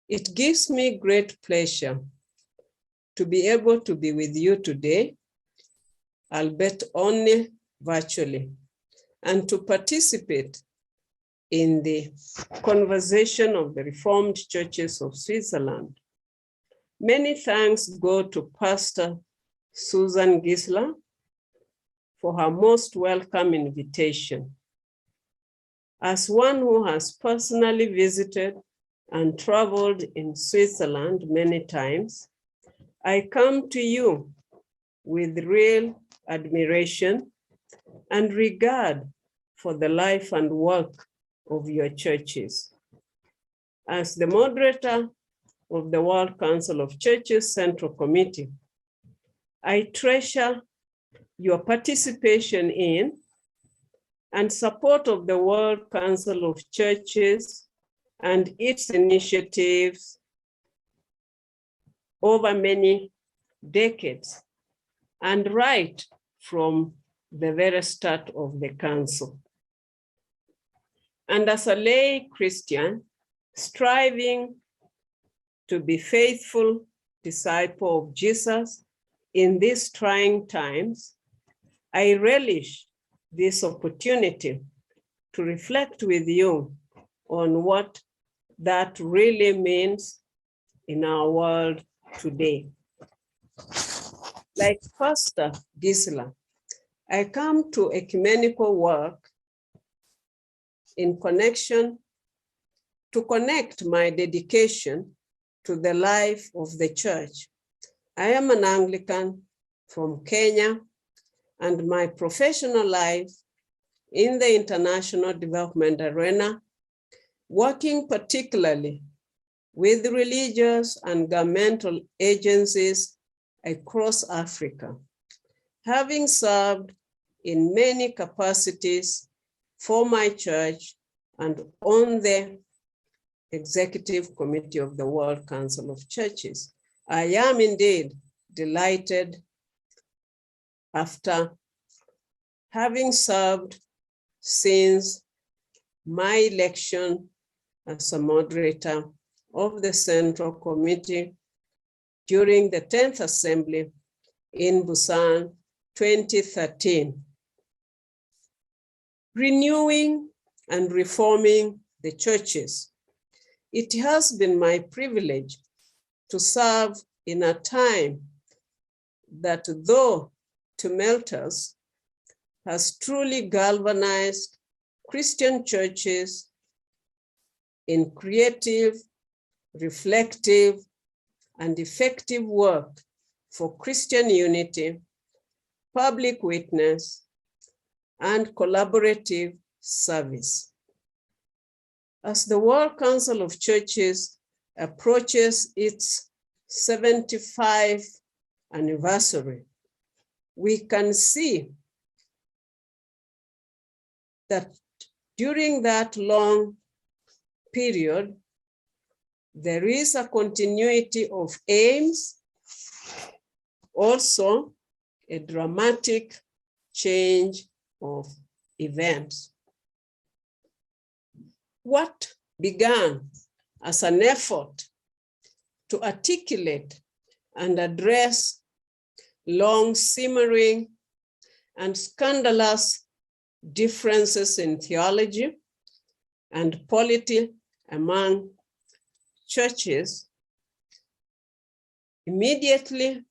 It gives me great pleasure to be able to be with you today, albeit only virtually, and to participate in the conversation of the Reformed Churches of Switzerland. Many thanks go to Pastor Susan Gisler for her most welcome invitation. As one who has personally visited and traveled in Switzerland many times, I come to you with real admiration and regard for the life and work of your churches. As the moderator of the World Council of Churches Central Committee, I treasure your participation in and support of the World Council of Churches and its initiatives over many decades, and right from the very start of the council. And as a lay Christian, striving to be faithful disciple of Jesus in these trying times, I relish this opportunity to reflect with you on what that really means in our world today. Like Pastor Gisela, I come to ecumenical work in connection to connect my dedication to the life of the church. I am an Anglican from Kenya, and my professional life in the international development arena, working particularly with religious and governmental agencies across Africa, having served in many capacities for my church and on the Executive Committee of the World Council of Churches. I am indeed delighted, after having served since my election as a moderator of the Central Committee during the 10th Assembly in Busan 2013. Renewing and reforming the churches. It has been my privilege to serve in a time that, though tumultuous, has truly galvanized Christian churches in creative, reflective, and effective work for Christian unity, public witness, and collaborative service. As the World Council of Churches approaches its 75th anniversary, we can see that during that long period, there is a continuity of aims, also a dramatic change of events. What began as an effort to articulate and address long simmering and scandalous differences in theology and polity among churches immediately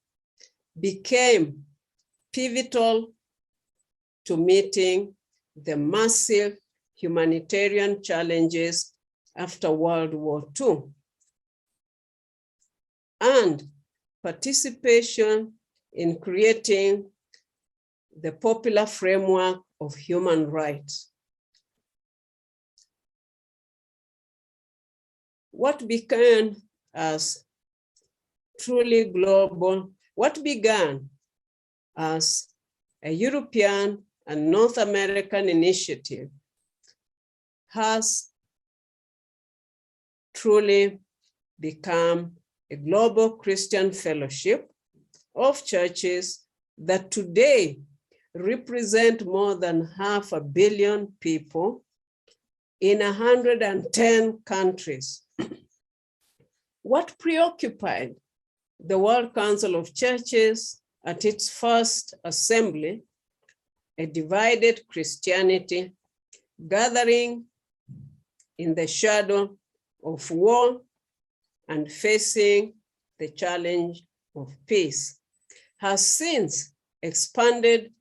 became pivotal to meeting the massive humanitarian challenges after World War II, and participation in creating the popular framework of human rights. What began as truly global, what began as a European and North American initiative has truly become a global Christian fellowship of churches that today represent more than 500 million people in 110 countries. What preoccupied the World Council of Churches at its first assembly, a divided Christianity gathering in the shadow of war and facing the challenge of peace, has since expanded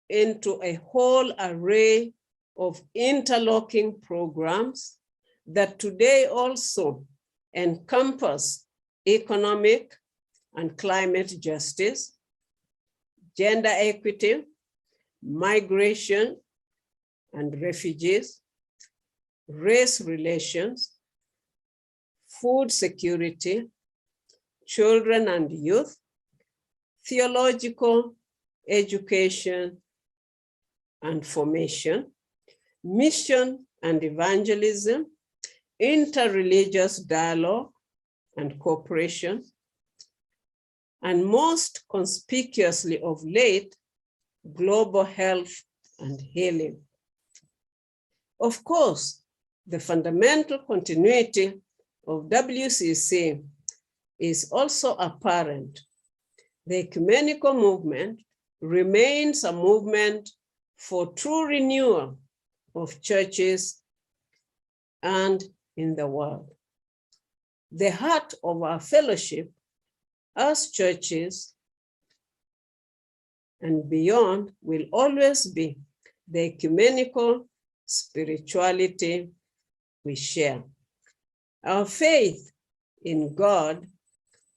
into a whole array of interlocking programs that today also encompass economic and climate justice, gender equity, migration and refugees, race relations, food security, children and youth, theological education and formation, mission and evangelism, interreligious dialogue and cooperation, and most conspicuously of late, global health and healing. Of course, the fundamental continuity of WCC is also apparent. The ecumenical movement remains a movement for true renewal of churches and in the world. The heart of our fellowship as churches and beyond will always be the ecumenical spirituality we share. Our faith in God,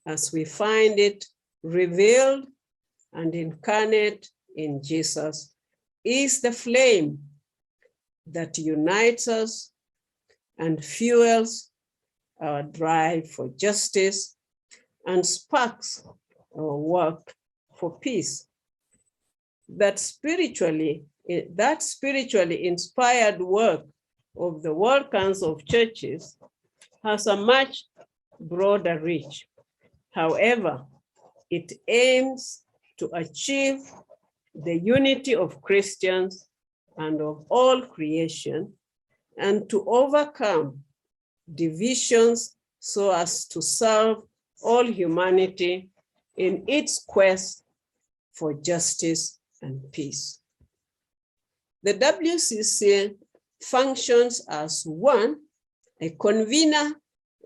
as we find it revealed and incarnate in Jesus, is the flame that unites us and fuels our drive for justice and sparks our work for peace. That spiritually inspired work of the World Council of Churches has a much broader reach. However, it aims to achieve the unity of Christians and of all creation, and to overcome divisions so as to serve all humanity in its quest for justice and peace. The WCC functions as one, a convener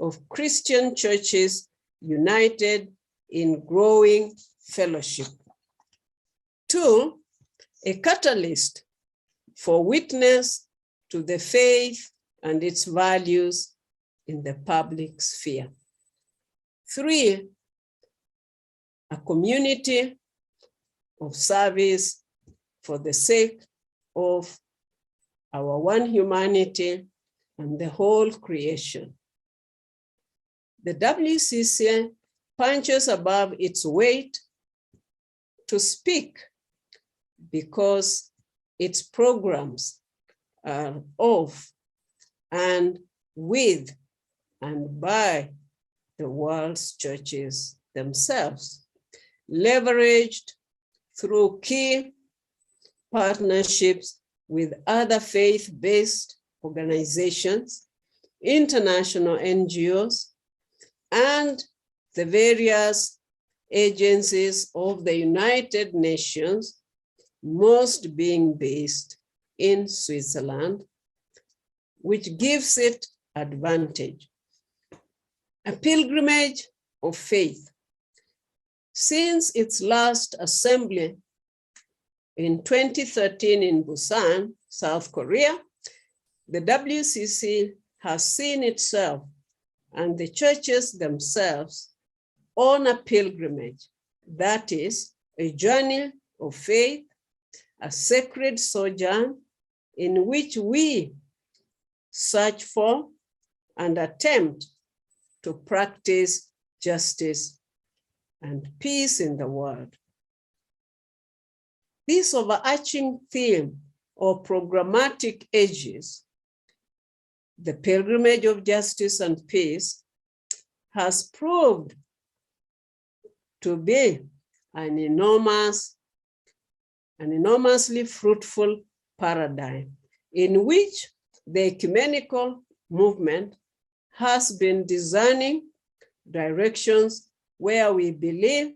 of Christian churches united in growing fellowship. Two, a catalyst for witness to the faith and its values in the public sphere. Three, a community of service for the sake of our one humanity and the whole creation. The WCC punches above its weight to speak because its programs are of and with and by the world's churches themselves, leveraged through key partnerships with other faith-based organizations, international NGOs, and the various agencies of the United Nations, most being based in Switzerland, which gives it advantage. A pilgrimage of faith. Since its last assembly in 2013 in Busan, South Korea, the WCC has seen itself and the churches themselves on a pilgrimage, that is, a journey of faith, a sacred sojourn in which we search for and attempt to practice justice and peace in the world. This overarching theme or programmatic edges, the pilgrimage of justice and peace, has proved to be an enormously fruitful paradigm in which the ecumenical movement has been discerning directions where we believe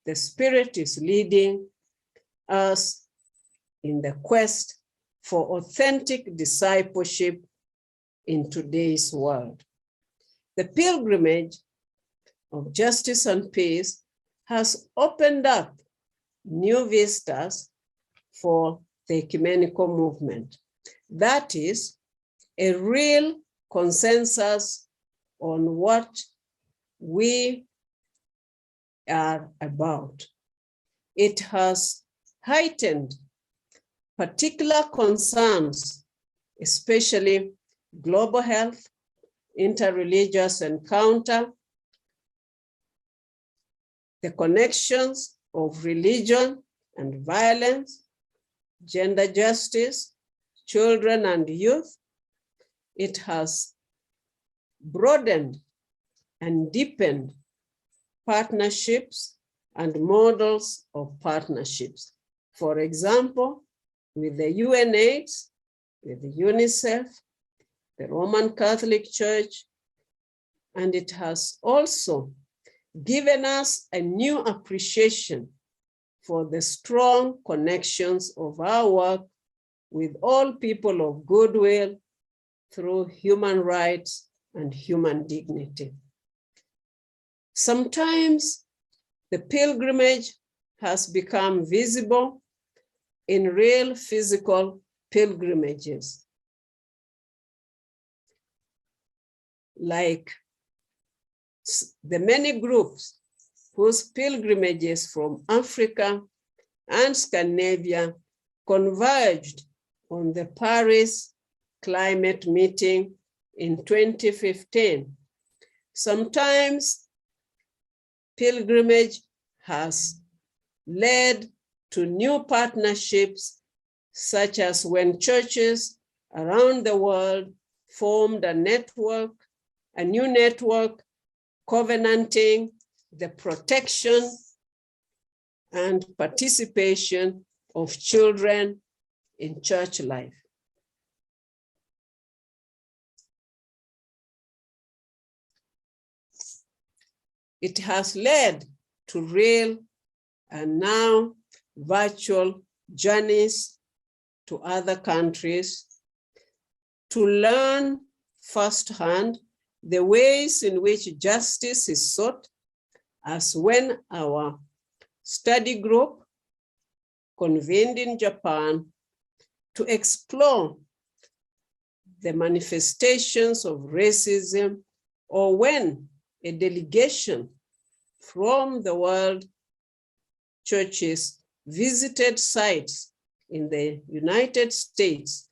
the Spirit is leading us in the quest for authentic discipleship in today's world. The pilgrimage of justice and peace has opened up new vistas for the ecumenical movement. That is a real consensus on what we are about. It has heightened particular concerns, especially global health, interreligious encounter, the connections of religion and violence, gender justice, children and youth. It has broadened and deepened partnerships and models of partnerships. For example, with the UNAIDS, with the UNICEF, the Roman Catholic Church, and it has also given us a new appreciation for the strong connections of our work with all people of goodwill through human rights and human dignity. Sometimes the pilgrimage has become visible in real physical pilgrimages, like the many groups whose pilgrimages from Africa and Scandinavia converged on the Paris climate meeting in 2015. Sometimes pilgrimage has led to new partnerships, such as when churches around the world formed a new network covenanting the protection and participation of children in church life. It has led to real and now virtual journeys to other countries to learn firsthand the ways in which justice is sought, as when our study group convened in Japan to explore the manifestations of racism, or when a delegation from the world churches visited sites in the United States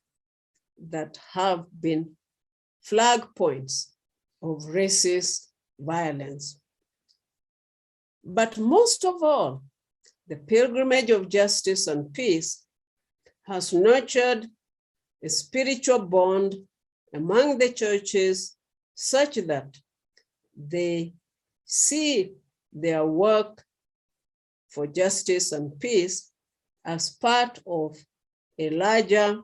that have been flag points of racist violence. But most of all, the pilgrimage of justice and peace has nurtured a spiritual bond among the churches such that they see their work for justice and peace as part of a larger,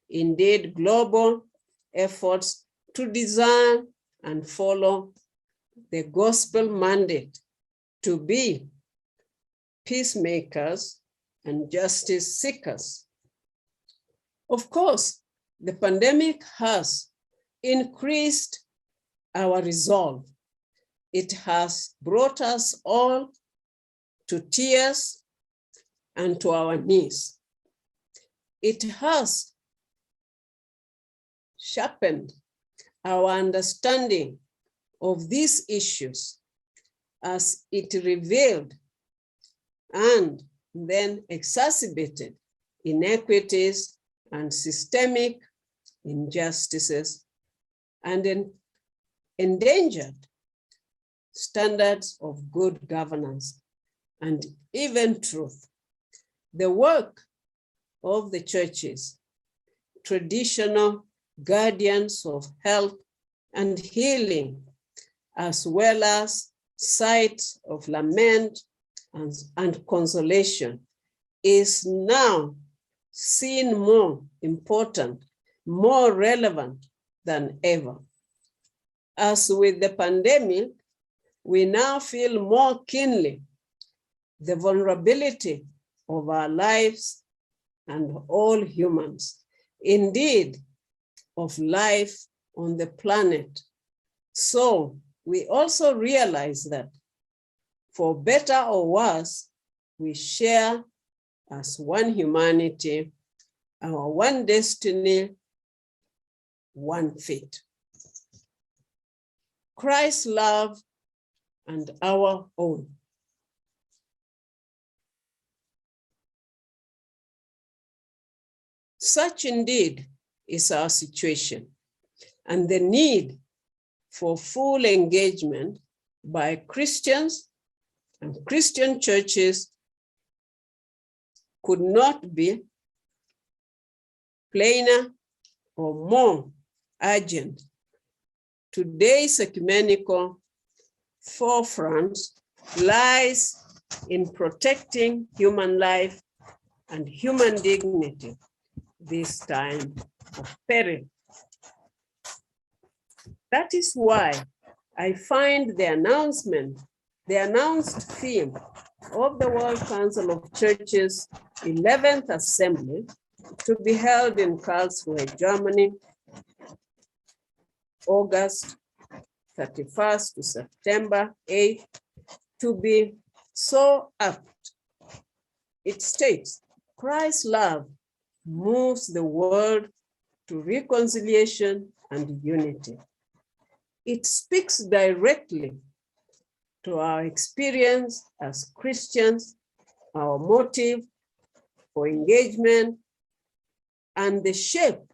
indeed global, efforts to design and follow the gospel mandate to be peacemakers and justice seekers. Of course, the pandemic has increased our resolve. It has brought us all to tears and to our knees. It has sharpened our understanding of these issues as it revealed and then exacerbated inequities and systemic injustices, and endangered standards of good governance and even truth. The work of the churches, traditional guardians of health and healing, as well as sites of lament and consolation, is now seen more important, more relevant than ever. As with the pandemic, we now feel more keenly the vulnerability of our lives and all humans, indeed, of life on the planet. So we also realize that for better or worse, we share as one humanity, our one destiny, one fate. Christ's love and our own. Such indeed is our situation, and the need for full engagement by Christians and Christian churches could not be plainer or more urgent. Today's ecumenical forefront lies in protecting human life and human dignity this time of peril. That is why I find the announced theme of the World Council of Churches 11th Assembly to be held in Karlsruhe, Germany, August 31st to September 8th, to be so apt. It states, Christ's love moves the world to reconciliation and unity. It speaks directly to our experience as Christians, our motive for engagement, and the shape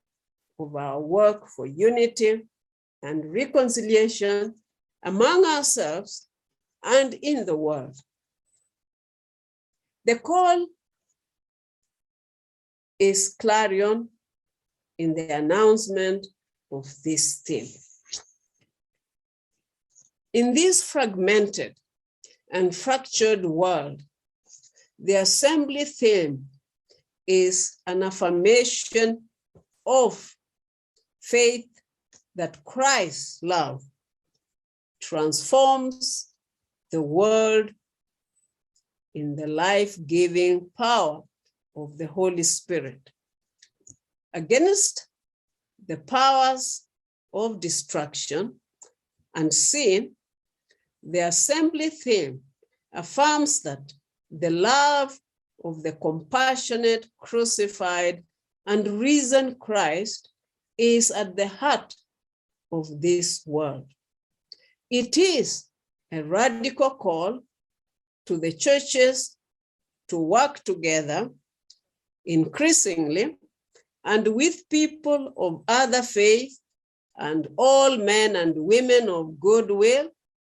of our work for unity and reconciliation among ourselves and in the world. The call is clarion in the announcement of this theme. In this fragmented and fractured world, the assembly theme is an affirmation of faith that Christ's love transforms the world in the life-giving power of the Holy Spirit against the powers of destruction and sin. The assembly theme affirms that the love of the compassionate, crucified, and risen Christ is at the heart of this world. It is a radical call to the churches to work together increasingly and with people of other faith and all men and women of goodwill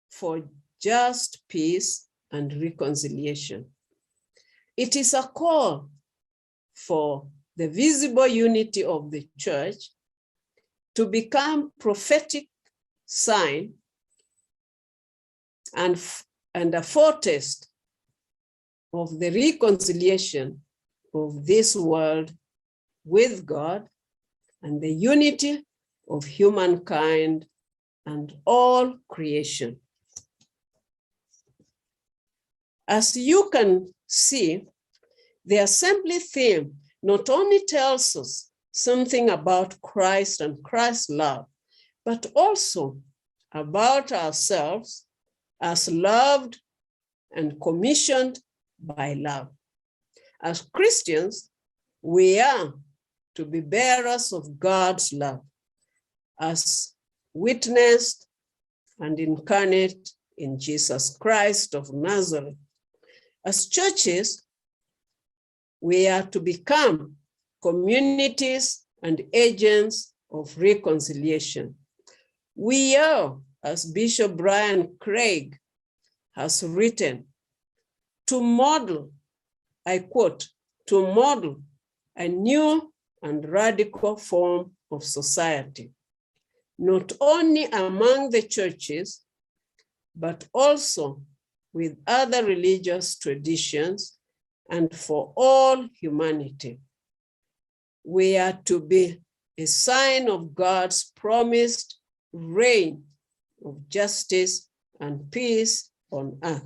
for just peace and reconciliation. It is a call for the visible unity of the church to become prophetic sign and a foretaste of the reconciliation of this world with God and the unity of humankind and all creation. As you can see, the assembly theme not only tells us something about Christ and Christ's love, but also about ourselves as loved and commissioned by love. As Christians, we are to be bearers of God's love, as witnessed and incarnate in Jesus Christ of Nazareth. As churches, we are to become communities and agents of reconciliation. We are, as Bishop Brian Craig has written, to model, I quote, to model a new and radical form of society, not only among the churches, but also with other religious traditions and for all humanity. We are to be a sign of God's promised reign of justice and peace on earth.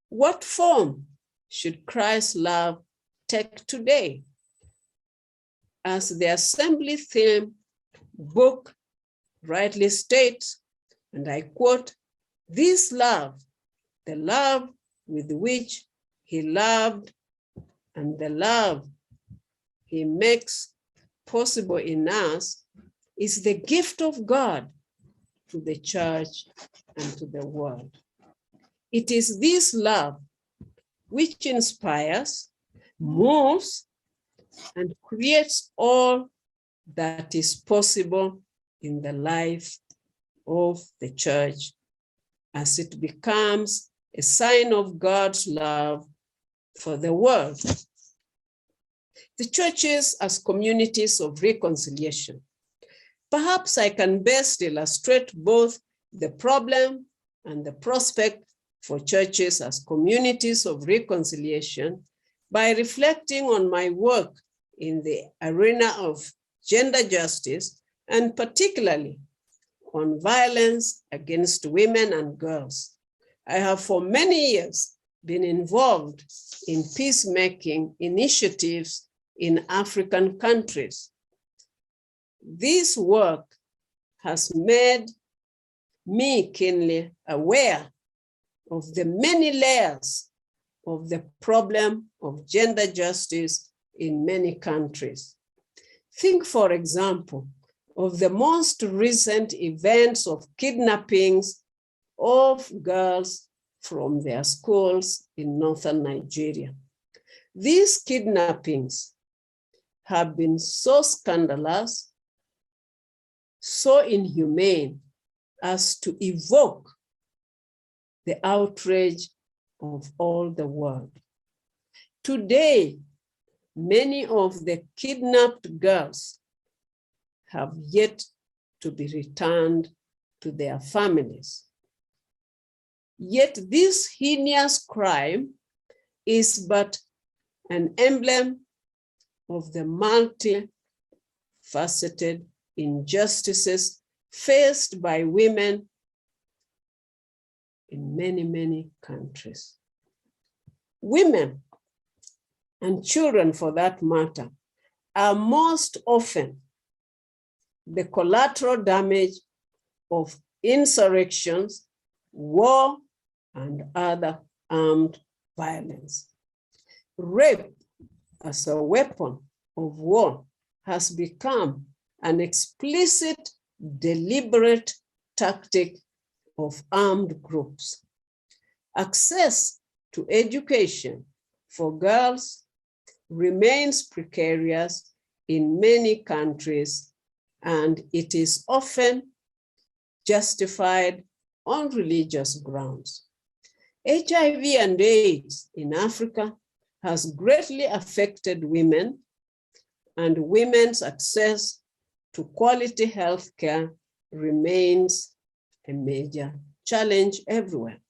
What form should Christ's love take today? As the assembly theme book rightly states, and I quote, "This love, the love with which he loved and the love he makes possible in us, is the gift of God to the church and to the world." It is this love which inspires, moves, and creates all that is possible in the life of the church as it becomes a sign of God's love for the world. The churches as communities of reconciliation. Perhaps I can best illustrate both the problem and the prospect for churches as communities of reconciliation by reflecting on my work in the arena of gender justice, and particularly on violence against women and girls. I have for many years been involved in peacemaking initiatives in African countries. This work has made me keenly aware of the many layers of the problem of gender justice in many countries. Think, for example, of the most recent events of kidnappings of girls from their schools in northern Nigeria. These kidnappings have been so scandalous, so inhumane, as to evoke the outrage of all the world. Today, many of the kidnapped girls have yet to be returned to their families. Yet this heinous crime is but an emblem of the multifaceted injustices faced by women in many, many countries. Women and children, for that matter, are most often the collateral damage of insurrections, war, and other armed violence. Rape as a weapon of war has become an explicit, deliberate tactic of armed groups. Access to education for girls remains precarious in many countries, and it is often justified on religious grounds. HIV and AIDS in Africa has greatly affected women, and women's access to quality health care remains a major challenge everywhere.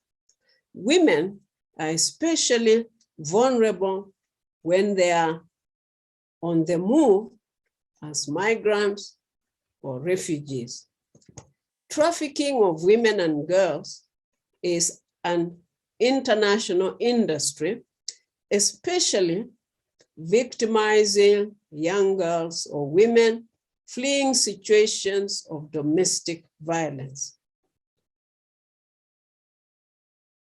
Women are especially vulnerable when they are on the move as migrants or refugees. Trafficking of women and girls is an international industry, especially victimizing young girls or women fleeing situations of domestic violence.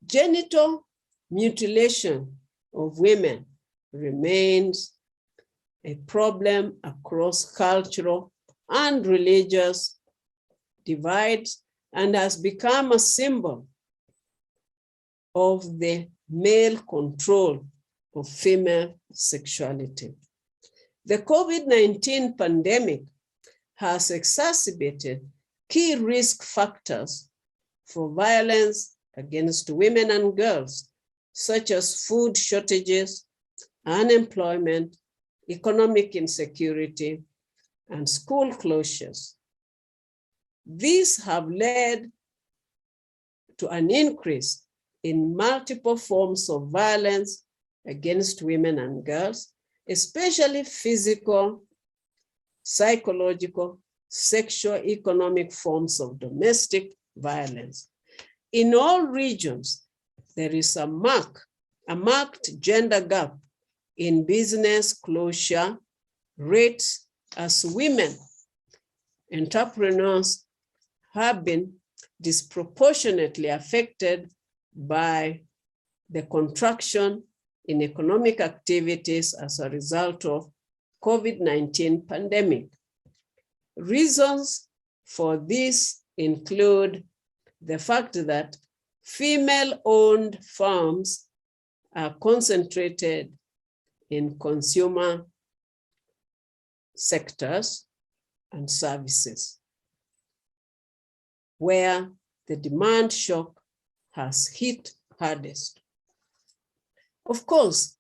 Genital mutilation of women remains a problem across cultural and religious divides and has become a symbol of the male control of female sexuality. The COVID-19 pandemic has exacerbated key risk factors for violence against women and girls, such as food shortages, unemployment, economic insecurity, and school closures. These have led to an increase in multiple forms of violence against women and girls, especially physical, psychological, sexual, economic forms of domestic violence. in all regions, there is a marked gender gap in business closure rates, as women entrepreneurs have been disproportionately affected by the contraction in economic activities as a result of COVID-19 pandemic. Reasons for this include the fact that female-owned firms are concentrated in consumer sectors and services, where the demand shock has hit hardest. Of course,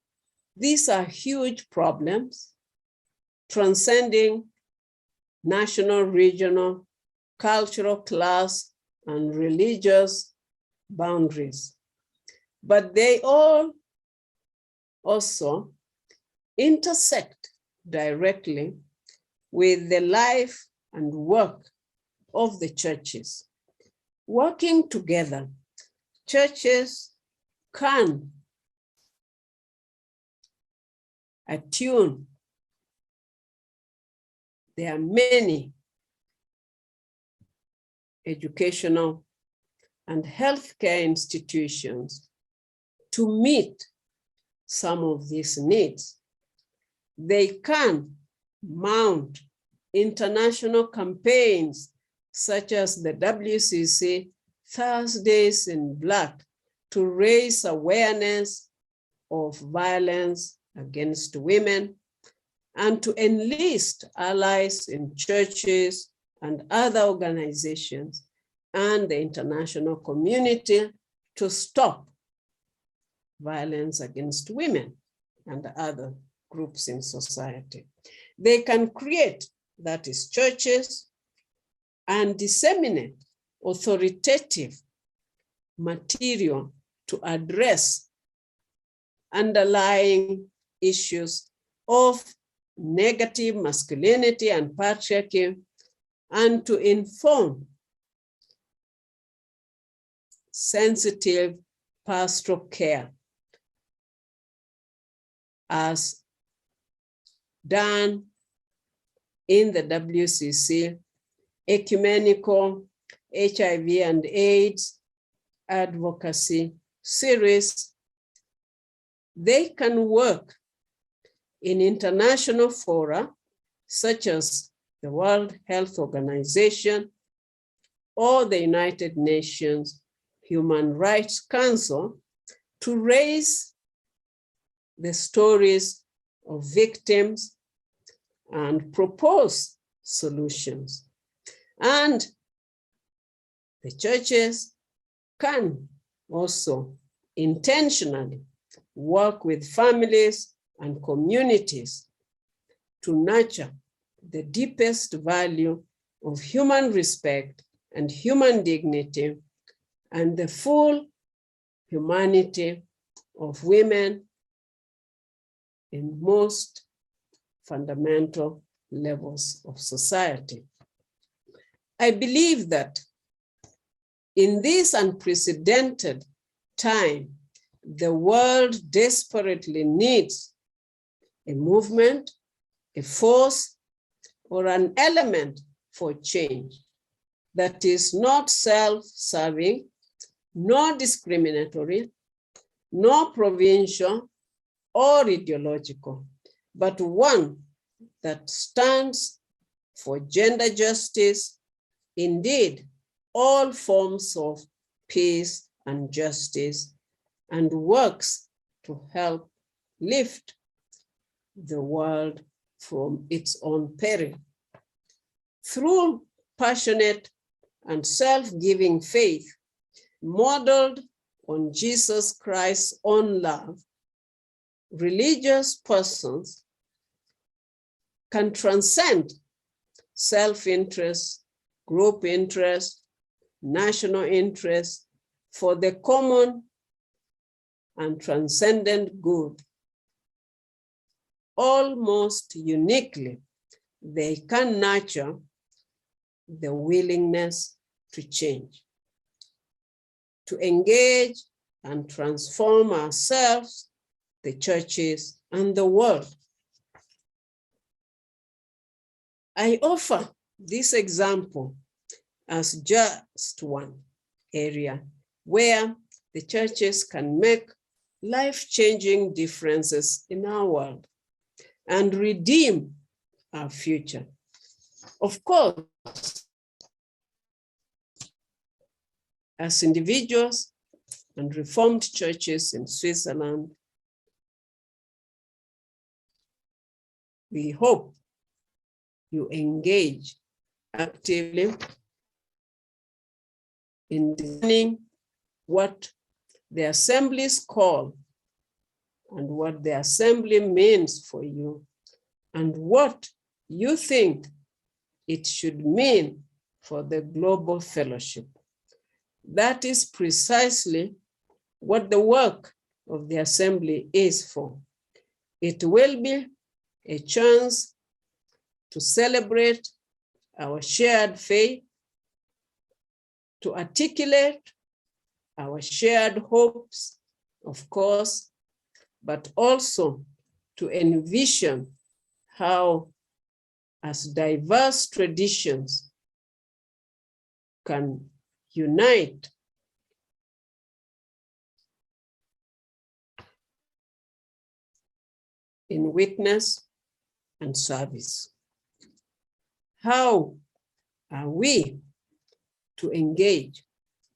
these are huge problems transcending national, regional, cultural, class, and religious boundaries. But they all also intersect directly with the life and work of the churches. Working together, churches can attune. There are many educational and healthcare institutions to meet some of these needs. They can mount international campaigns such as the WCC Thursdays in Black to raise awareness of violence against women and to enlist allies in churches and other organizations and the international community to stop violence against women and other groups in society. They can create, that is, churches, and disseminate authoritative material to address underlying issues of negative masculinity and patriarchy, and to inform sensitive pastoral care as done in the WCC Ecumenical HIV and AIDS Advocacy Series. They can work in international fora such as the World Health Organization or the United Nations Human Rights Council to raise the stories of victims and propose solutions. And the churches can also intentionally work with families and communities to nurture the deepest value of human respect and human dignity and the full humanity of women in most fundamental levels of society. I believe that in this unprecedented time, the world desperately needs a movement, a force, or an element for change that is not self-serving, nor discriminatory, nor provincial or ideological, but one that stands for gender justice, indeed, all forms of peace and justice, and works to help lift the world from its own peril. Through passionate and self-giving faith, modeled on Jesus Christ's own love, religious persons can transcend self-interest, group interest, national interest for the common and transcendent good. Almost uniquely, they can nurture the willingness to change. to engage and transform ourselves, the churches, and the world. I offer this example as just one area where the churches can make life-changing differences in our world and redeem our future. Of course, as individuals and Reformed churches in Switzerland, we hope you engage actively in designing what the assemblies call and what the assembly means for you and what you think it should mean for the global fellowship. That is precisely what the work of the assembly is for. It will be a chance to celebrate our shared faith, to articulate our shared hopes, of course, but also to envision how, as diverse traditions can unite in witness and service. How are we to engage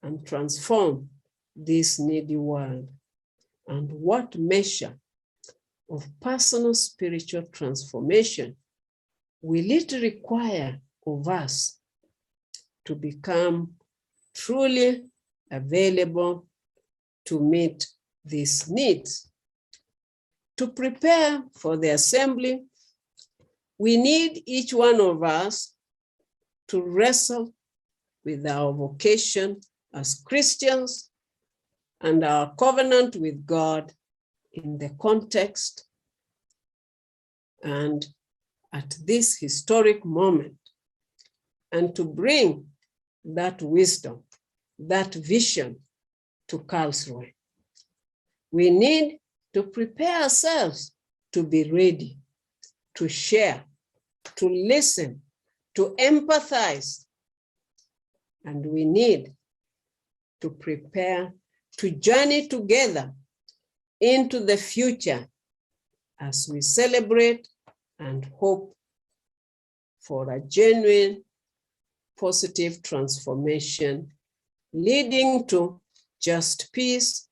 and transform this needy world? And what measure of personal spiritual transformation will it require of us to become truly available to meet these needs? To prepare for the assembly, we need each one of us to wrestle with our vocation as Christians and our covenant with God in the context and at this historic moment, and to bring that wisdom, that vision to Karlsruhe. We need to prepare ourselves to be ready, to share, to listen, to empathize. And we need to prepare to journey together into the future as we celebrate and hope for a genuine, positive transformation leading to just peace,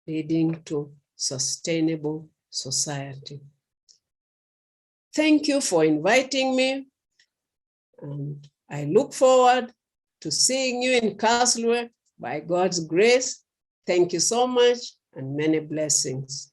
leading to sustainable society. Thank you for inviting me, and I look forward to seeing you in Karlsruhe by God's grace. Thank you so much, and many blessings.